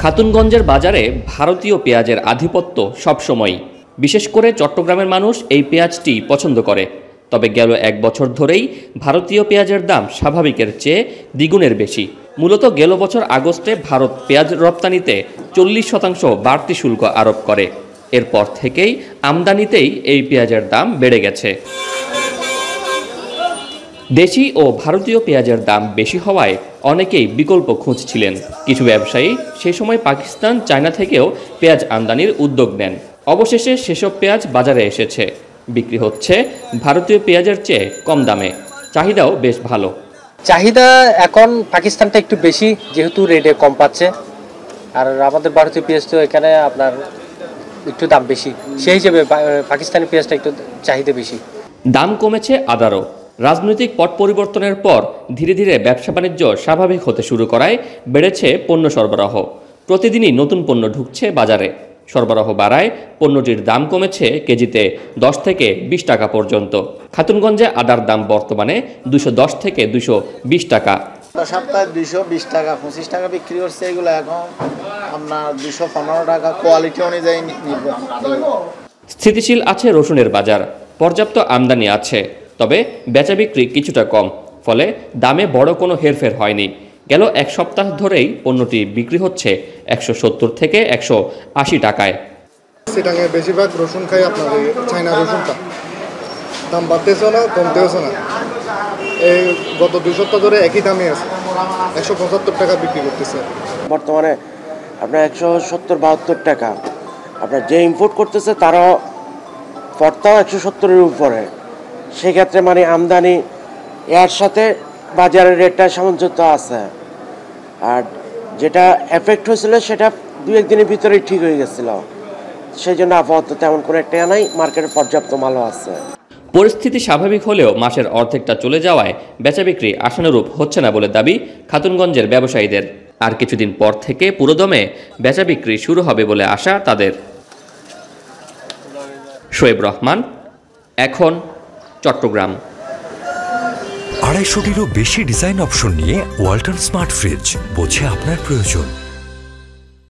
খাতুনগঞ্জের বাজারে ভারতীয় পেঁয়াজের আধিপত্য সবসময়, বিশেষ করে চট্টগ্রামের মানুষ এই পেঁয়াজটি পছন্দ করে। তবে গেল এক বছর ধরেই ভারতীয় পেঁয়াজের দাম স্বাভাবিকের চেয়ে দ্বিগুণের বেশি। মূলত গেল বছর আগস্টে ভারত পেঁয়াজ রপ্তানিতে 40% বাড়তি শুল্ক আরোপ করে। এরপর থেকেই আমদানিতেই এই পেঁয়াজের দাম বেড়ে গেছে। দেশি ও ভারতীয় পেঁয়াজের দাম বেশি হওয়ায় অনেকেই বিকল্প খুঁজছিলেন। কিছু ব্যবসায়ী সে সময় পাকিস্তান, চায়না থেকেও পেঁয়াজ আমদানির উদ্যোগ নেন। অবশেষে সেসব পেঁয়াজ বাজারে এসেছে। বিক্রি হচ্ছে ভারতীয় পেঁয়াজের চেয়ে কম দামে। চাহিদাও বেশ ভালো। চাহিদা এখন পাকিস্তানটা একটু বেশি, যেহেতু রেটে কম পাচ্ছে। আর আমাদের ভারতীয় পেঁয়াজ তো এখানে আপনার একটু দাম বেশি, সেই হিসেবে পাকিস্তানি পেঁয়াজটা একটু চাহিদা বেশি। দাম কমেছে আদারও। রাজনৈতিক পট পরিবর্তনের পর ধীরে ধীরে ব্যবসা বাণিজ্য স্বাভাবিক হতে শুরু করায় বেড়েছে পণ্য সরবরাহ। প্রতিদিনই নতুন পণ্য ঢুকছে বাজারে। সরবরাহ বাড়ায় পণ্যটির দাম কমেছে কেজিতে 10 থেকে 20 টাকা পর্যন্ত। খাতুনগঞ্জে আদার দাম বর্তমানে 210 থেকে 220 টাকা। সপ্তাহে 220 টাকা 25 টাকা বিক্রি করছে। এগুলো এখন আপনার 215 টাকা, কোয়ালিটি অনুযায়ী নিবে। স্থিতিশীল আছে রসুনের বাজার। পর্যাপ্ত আমদানি আছে, তবে বেচা বিক্রি কিছুটা কম, ফলে দামে বড় কোনো হেরফের হয়নি। গেল এক সপ্তাহ ধরেই পণ্যটি বিক্রি হচ্ছে 170 থেকে 180 টাকায়। সেটাকে বেশিরভাগ রসুন খাই আপনাদের চায়না রসুনটা, দাম বাড়তেছে না, কমতেছে না। এই গত 2 সপ্তাহ ধরে একই দামে আছে, 175 টাকা বিক্রি করতেছে। বর্তমানে আপনার 170-72 টাকা। আপনার যে ইম্পোর্ট করতেছে তারাও ফর্তাও 170-এর উপরে। সেক্ষেত্রে মানে আমদানি এর সাথে বাজারের রেটটা সামঞ্জস্য আছে। আর যেটা এফেক্ট হয়েছিল সেটা 2-1 দিনের ভিতরেই ঠিক হয়ে গেছিল। সেই জন্য আপাতত তেমন কোনো একটা নাই, মার্কেটে পর্যাপ্ত মালও আছে। পরিস্থিতি স্বাভাবিক হলেও মাসের অর্ধেকটা চলে যাওয়ায় বেচা বিক্রি আশানুরূপ হচ্ছে না বলে দাবি খাতুনগঞ্জের ব্যবসায়ীদের। আর কিছুদিন পর থেকে পুরোদমে বেচা বিক্রি শুরু হবে বলে আশা তাদের। শোয়েব রহমান, এখন, চট্টগ্রাম। 250-টিরও বেশি ডিজাইন অপশন নিয়ে ওয়ালটন স্মার্ট ফ্রিজ, বোঝে আপনার প্রয়োজন।